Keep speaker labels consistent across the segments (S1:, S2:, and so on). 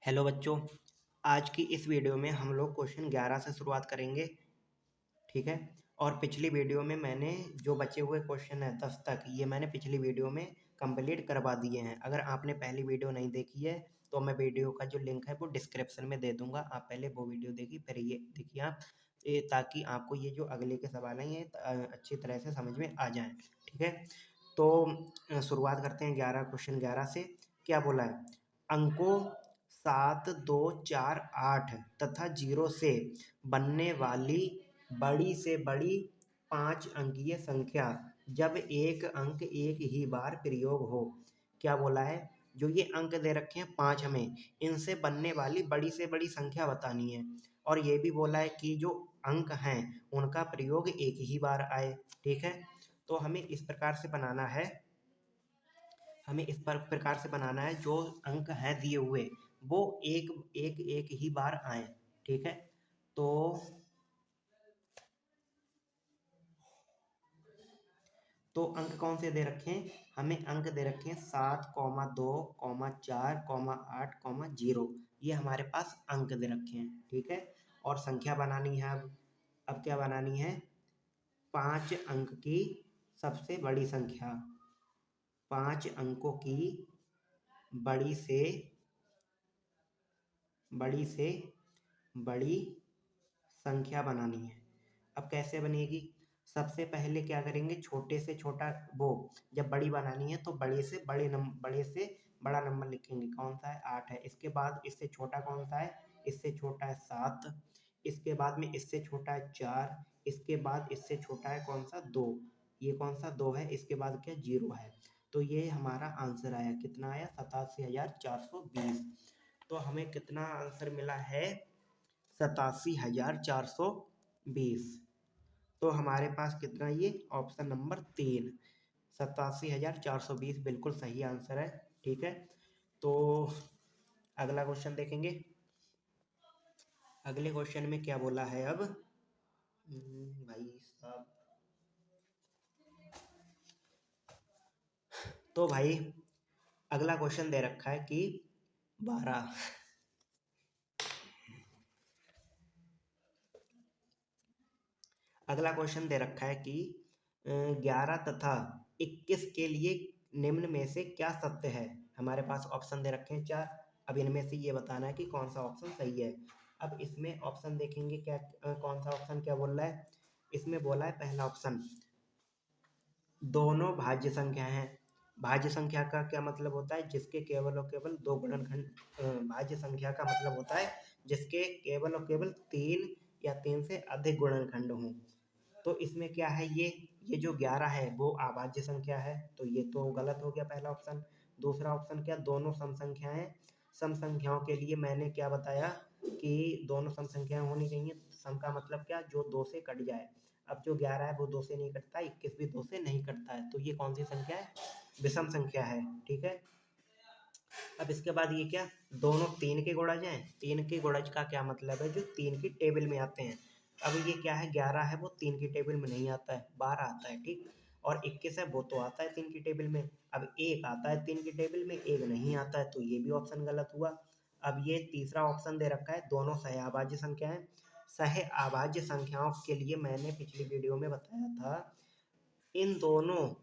S1: Hello बच्चों, आज की इस वीडियो में हम लोग क्वेश्चन 11 से शुरुआत करेंगे। ठीक है। और पिछली वीडियो में मैंने जो बचे हुए क्वेश्चन है 10 तक, ये मैंने पिछली वीडियो में कंप्लीट करवा दिए हैं। अगर आपने पहली वीडियो नहीं देखी है तो मैं वीडियो का जो लिंक है वो डिस्क्रिप्शन में दे दूंगा। आप पहले वो वीडियो देखिए, फिर ये देखिए आप, ताकि आपको ये जो अगले के सवाल हैं ये अच्छी तरह से समझ में आ जाएं। ठीक है। तो शुरुआत करते हैं 11 से। क्या बोला है? अंकों 7, 2, 4, 8 तथा 0 से बनने वाली बड़ी से बड़ी 5 अंकीय संख्या जब एक अंक एक ही बार प्रयोग हो। क्या बोला है? जो ये अंक दे रखे हैं 5, हमें इनसे बनने वाली बड़ी से बड़ी संख्या बतानी है। और ये भी बोला है कि जो अंक हैं उनका प्रयोग एक ही बार आए। ठीक है। तो हमें इस प्रकार से बनाना है, जो अंक हैं दिए हुए वो एक एक एक ही बार आए। ठीक है। तो अंक कौन से दे रखे हैं? हमें अंक दे रखे हैं 7, 2, 4, 8, 0। ये हमारे पास अंक दे रखे हैं। ठीक है। और संख्या बनानी है। अब क्या बनानी है? 5 अंक की सबसे बड़ी संख्या, 5 अंकों की बड़ी से बड़ी संख्या बनानी है। अब कैसे बनेगी? सबसे पहले क्या करेंगे, छोटे से छोटा, वो जब बड़ी बनानी है तो बड़े से बड़ा नंबर लिखेंगे। कौन सा है? 8 है। इसके बाद इससे छोटा कौन सा है? इससे छोटा है 7। इसके बाद में इससे छोटा है 4। इसके बाद इससे छोटा है कौन सा? 2। ये कौन सा? 2 है। इसके बाद क्या? 0 है। तो ये हमारा आंसर आया। कितना आया? 87,420। तो हमें कितना आंसर मिला है? 87,420। तो हमारे पास कितना? ये ऑप्शन नंबर 3, 87,420 बिल्कुल सही आंसर है। ठीक है। तो अगला क्वेश्चन देखेंगे। अगले क्वेश्चन में क्या बोला है अब? भाई साहब, तो भाई अगला क्वेश्चन दे रखा है कि 12। अगला क्वेश्चन दे रखा है कि 11 तथा 21 के लिए निम्न में से क्या सत्य है? हमारे पास ऑप्शन दे रखे हैं 4। अब इनमें से ये बताना है कि कौन सा ऑप्शन सही है। अब इसमें ऑप्शन देखेंगे क्या, कौन सा ऑप्शन क्या बोल रहा है। इसमें बोला है पहला ऑप्शन, दोनों भाज्य संख्या हैं। भाज्य संख्या का क्या मतलब होता है? जिसके केवल और केवल दो गुणनखंड। भाज्य संख्या का मतलब होता है जिसके केवल और केवल 3 या 3 से अधिक गुणनखंड हों। तो इसमें क्या है? ये जो 11 है वो अभाज्य संख्या है, तो ये तो गलत हो गया पहला ऑप्शन। दूसरा ऑप्शन क्या? दोनों सम संख्याएं। सम संख्याओं के लिए मैंने क्या बताया कि दोनों सम संख्याएं होनी चाहिए। सम का मतलब क्या? जो 2 से कट जाए। अब जो 11 है वो 2 से नहीं कटता, 21 भी 2 से नहीं कटता है, तो ये कौन सी संख्या है? विषम संख्या है। ठीक है। अब इसके बाद ये क्या? दोनों 3 के गुणज हैं। 3 के गुणज का क्या मतलब है? जो 3 की टेबल में आते हैं। अब ये क्या है? 11 है वो 3 की टेबल में नहीं आता है, 12 आता है। ठीक। और 21 है वो तो आता है 3 की टेबल में। अब 1 आता है 3 की टेबल में, 1 नहीं आता है, तो ये भी ऑप्शन गलत हुआ। अब ये तीसरा ऑप्शन दे रखा है, दोनों सहअभाज्य संख्याएं। सहअभाज्य संख्याओं के लिए मैंने पिछली वीडियो में बताया था, इन दोनों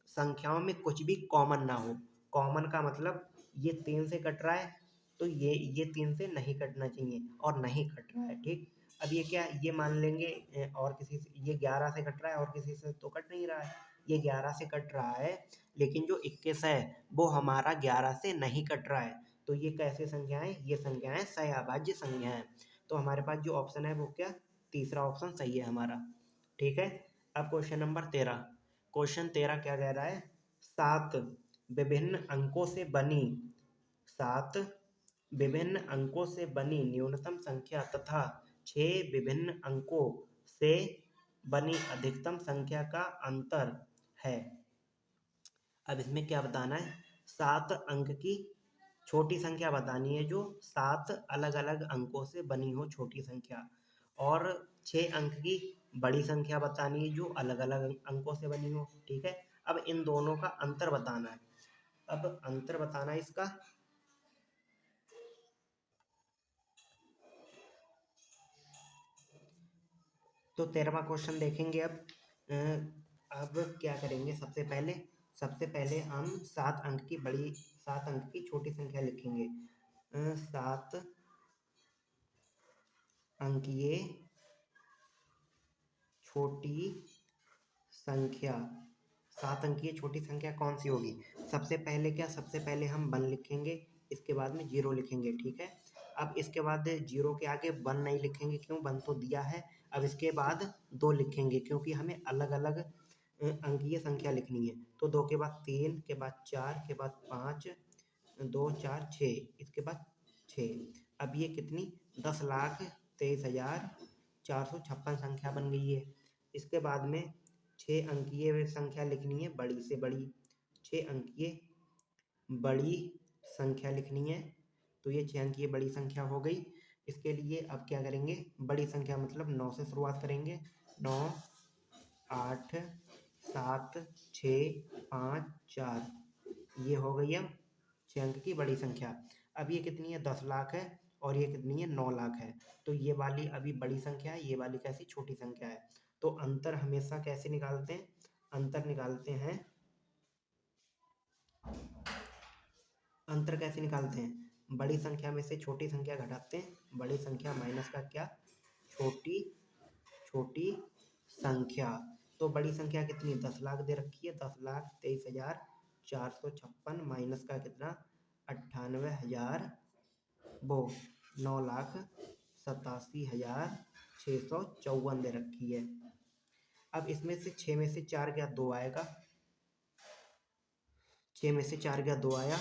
S1: संख्याओं में कुछ भी कॉमन ना हो। कॉमन का मतलब ये 3 से कट रहा है तो ये 3 से नहीं कटना चाहिए, और नहीं कट रहा है। ठीक। अब ये क्या? ये मान लेंगे और किसी से ये 11 से कट रहा है और किसी से तो कट नहीं रहा है। ये 11 से कट रहा है, लेकिन जो 21 है वो हमारा 11 से नहीं कट रहा है। तो ये कैसे संख्याएं? ये संख्याएं सहअभाज्य संख्याएं। तो हमारे पास जो ऑप्शन है वो क्या? तीसरा ऑप्शन सही है हमारा। ठीक है। अब क्वेश्चन नंबर 13। क्वेश्चन 13 क्या कह रहा है? 7 विभिन्न अंकों से बनी 7 विभिन्न अंकों से बनी न्यूनतम संख्या तथा 6 विभिन्न अंकों से बनी अधिकतम संख्या का अंतर है। अब इसमें क्या बताना है? 7 अंक की छोटी संख्या बतानी है, जो 7 अलग अलग अंकों से बनी हो छोटी संख्या, और 6 अंक की बड़ी संख्या बतानी है जो अलग अलग अंकों से बनी हो। ठीक है। अब इन दोनों का अंतर बताना है। अब अंतर बताना है इसका, तो 13वां क्वेश्चन देखेंगे अब। अब क्या करेंगे, सबसे पहले हम 7 अंक की छोटी संख्या लिखेंगे। 7 अंकीय छोटी संख्या, 7 अंकीय छोटी संख्या कौन सी होगी? सबसे पहले हम 1 लिखेंगे, इसके बाद में 0 लिखेंगे, ठीक है। अब इसके बाद 0 के आगे 1 नहीं लिखेंगे, क्यों? 1 तो दिया है। अब इसके बाद 2 लिखेंगे, क्योंकि हमें अलग अलग अंकीय संख्या लिखनी है। तो 2 के बाद 3, के बाद 4, के बाद 5, 2 4 6, इसके बाद 6। अब ये कितनी? 10,23,456 संख्या बन गई है। इसके बाद में 6 अंकीय संख्या लिखनी है, बड़ी से बड़ी 6 अंकीय बड़ी संख्या लिखनी है। तो ये 6 अंकीय बड़ी संख्या हो गई। इसके लिए अब क्या करेंगे, बड़ी संख्या मतलब 9 से शुरुआत करेंगे। 9 8 7 6 5 4, ये हो गई अब 6 अंक की बड़ी संख्या। अब ये कितनी है? 10 लाख है, और ये कितनी है? 9 लाख है। तो ये वाली अभी बड़ी संख्या है, ये वाली कैसी? छोटी संख्या है। तो अंतर हमेशा कैसे निकालते हैं? अंतर निकालते हैं, अंतर कैसे निकालते हैं? बड़ी संख्या में से छोटी संख्या घटाते हैं, बड़ी संख्या माइनस का क्या? छोटी संख्या। तो बड़ी संख्या कितनी? 10 लाख दे रखी है, 10,23,456 माइनस का कितना? 98,000, वो 9,87,654 दे रखी है। अब इसमें से 6 में से 4 गया, 2 आएगा। 6 में से 4 गया, 2 आया।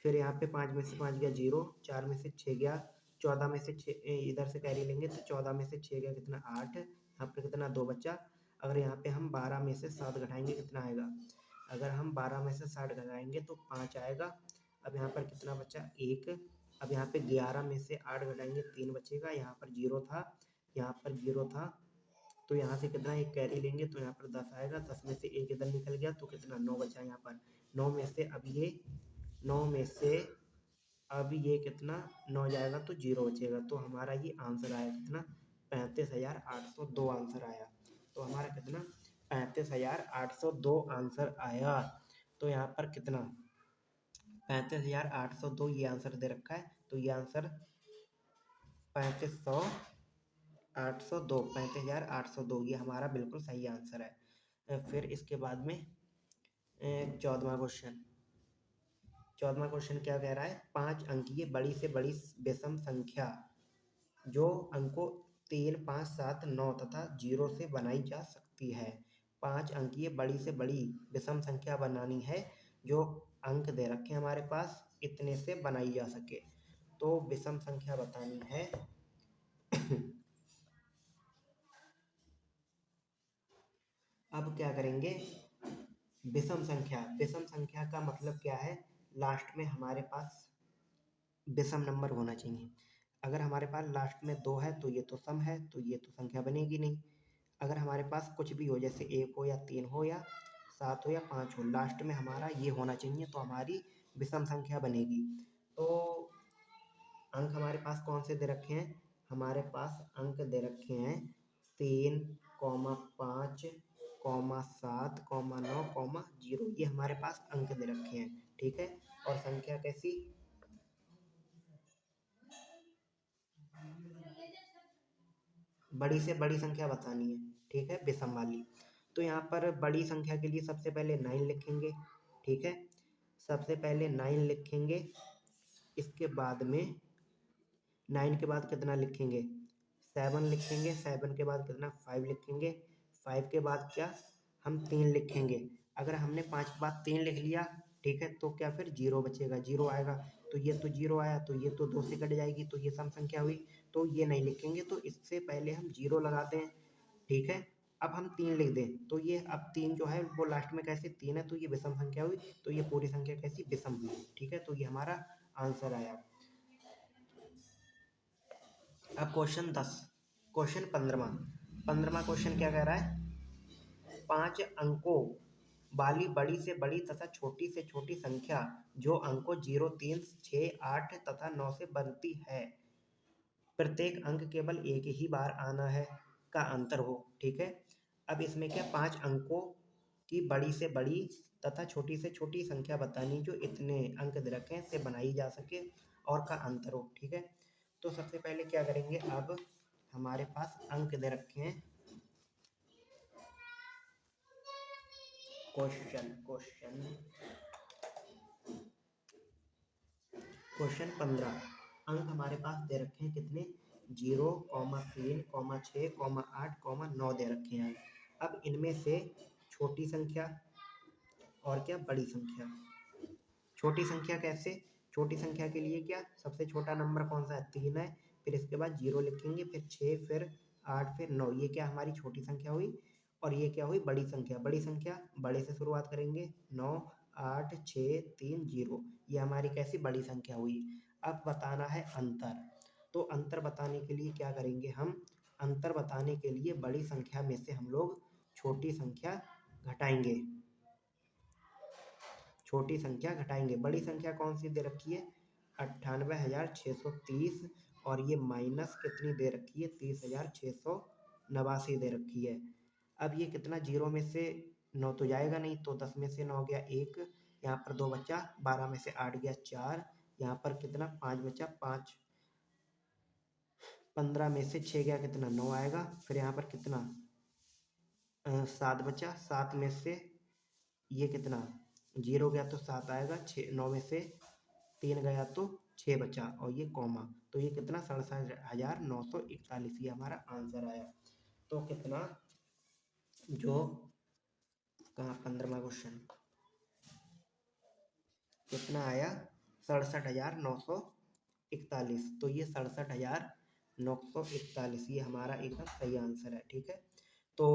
S1: फिर यहाँ पे 5 में से 5 गया 0, 4 में से 6 गया, 14 में से 6 इधर से कैरी लेंगे तो 14 में से 6 गया कितना? 8। यहाँ पे कितना? 2 बचा। अगर यहाँ पे हम 12 में से 7 घटाएंगे कितना आएगा? अगर हम 12 में से 7 घटाएंगे तो 5 आएगा। अब यहाँ पर कितना बचा? 1। अब यहाँ पे 11 में से 8 घटाएंगे 3 बचेगा। यहाँ पर 0 था, यहाँ पर 0 था, तो यहाँ से कितना? एक कैरी लेंगे तो यहाँ पर 10 आएगा। 10 में से 1 इधर निकल गया तो कितना? 9 बचा यहाँ पर। 9 में से अब ये कितना? 9 जाएगा तो 0 बचेगा। तो हमारा ये आंसर आया कितना? 35,802 आंसर आया। तो हमारा कितना? 35,802 आंसर आया। तो यहाँ पर कितना? 35,802 ये आंसर दे रखा है। तो ये आंसर 35,802 ये हमारा बिल्कुल सही आंसर है। फिर इसके बाद में 14वां क्वेश्चन क्या कह रहा है? 5 अंकीय बड़ी से बड़ी विषम संख्या जो अंकों 3 5 7 9 तथा 0 से बनाई जा सकती है। 5 अंकीय बड़ी से बड़ी विषम संख्या बनानी है जो अंक दे रखे हैं हमारे पास, इतने से बनाई जा सके। तो विषम संख्या बतानी है। अब क्या करेंगे? विषम संख्या का मतलब क्या है? लास्ट में हमारे पास विषम नंबर होना चाहिए। अगर हमारे पास लास्ट में 2 है तो ये तो सम है, तो ये तो संख्या बनेगी नहीं। अगर हमारे पास कुछ भी हो, जैसे 1 हो या 3 हो या 7 हो या 5 हो, लास्ट में हमारा ये होना चाहिए, तो हमारी विषम संख्या बनेगी। तो अंक हमारे पास कौन से दे रखे हैं? हमारे पास अंक दे रखे हैं 3, 5, 7, 9, 0। ये हमारे पास अंक दे रखे हैं, ठीक है। और संख्या कैसी? बड़ी से बड़ी संख्या बतानी है, ठीक है, विषम वाली। तो यहाँ पर बड़ी संख्या के लिए सबसे पहले 9 लिखेंगे, ठीक है। सबसे पहले 9 लिखेंगे। इसके बाद में 9 के बाद कितना लिखेंगे? 7 लिखेंगे। 7 के बाद कितना? 5 लिखेंगे। 5 के बाद क्या? हम 3 लिखेंगे। अगर हमने 5 के बाद 3 लिख लिया, ठीक है, तो क्या फिर 0 बचेगा, 0 आएगा। तो ये तो 0 आया, तो ये तो 2 से कट जाएगी, तो ये सम संख्या हुई। तो ये नहीं लिखेंगे, तो इससे पहले हम 0 लगाते हैं, ठीक है। अब हम 3 लिख दें, तो ये अब 3 जो है वो लास्ट में कैसे? 3 है, तो ये विषम संख्या हुई। तो ये पूरी संख्या कैसी? विषम हुई, ठीक है। तो ये हमारा आंसर आया। अब क्वेश्चन 15वां क्वेश्चन क्या कह रहा है? 5 अंकों वाली बड़ी से बड़ी तथा छोटी से छोटी संख्या जो अंकों 0 3 6 8 तथा 9 से बनती है, प्रत्येक अंक केवल एक ही बार आना है। का अंतर हो, ठीक है। अब इसमें क्या 5 अंकों की बड़ी से बड़ी तथा छोटी से छोटी संख्या बतानी जो इतने अंक दे रखे हैं से बनाई जा सके और का अंतर हो, ठीक है। तो सबसे पहले क्या करेंगे, अब हमारे पास अंक दे रखे हैं। क्वेश्चन 15 अंक हमारे पास दे रखे हैं कितने, 0, 3, 6, 8, 9 दे रखे हैं। अब इनमें से छोटी संख्या और क्या बड़ी संख्या। छोटी संख्या कैसे, छोटी संख्या के लिए क्या सबसे छोटा नंबर कौन सा है, 3 है, फिर इसके बाद 0 लिखेंगे, फिर 6, फिर 8, फिर 9, ये क्या हमारी छोटी संख्या हुई। और ये क्या हुई बड़ी संख्या, बड़ी संख्या बड़े से शुरुआत करेंगे, 9, 8, 6, 3, 0, ये हमारी कैसी बड़ी संख्या हुई। अब बताना है अंतर, तो अंतर बताने के लिए क्या करेंगे हम, अंतर बताने के लिए बड़ी संख्या में से हम लोग छोटी संख्या घटाएंगे, छोटी संख्या घटाएंगे। बड़ी संख्या कौन सी दे रखी है, 98,630, और ये माइनस कितनी दे रखी है, 30,689 दे रखी है। अब ये कितना, 0 में से 9 तो जाएगा नहीं, तो 10 में से 9 गया 1, यहाँ पर 2 बचा, 12 में से 8 गया 4, यहाँ पर कितना 5 बचा 5, 15 में से 6 गया कितना 9 आएगा, फिर यहाँ पर कितना 7 बचा, 7 में से ये कितना 0 गया तो 7 आएगा, 6 9 में से 3 गया तो 6 बचा, और ये कॉमा, तो ये कितना 67,941, ये हमारा आंसर आया। तो कितना, जो कहाँ 15वां क्वेश्चन कितना आया, 67,941, तो ये 67,941 ये हमारा एकदम सही आंसर है, ठीक है। तो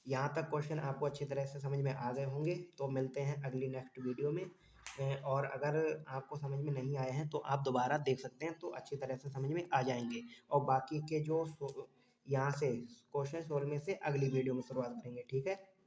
S1: यहाँ तक क्वेश्चन आपको अच्छी तरह से समझ में आ गए होंगे, तो मिलते हैं अगली नेक्स्ट वीडियो में। और अगर आपको समझ में नहीं आए हैं तो आप दोबारा देख सकते हैं, तो अच्छी तरह से समझ में आ जाएंगे। और बाकी के जो यहाँ से क्वेश्चन सोल्व में से अगली वीडियो में शुरुआत करेंगे, ठीक है।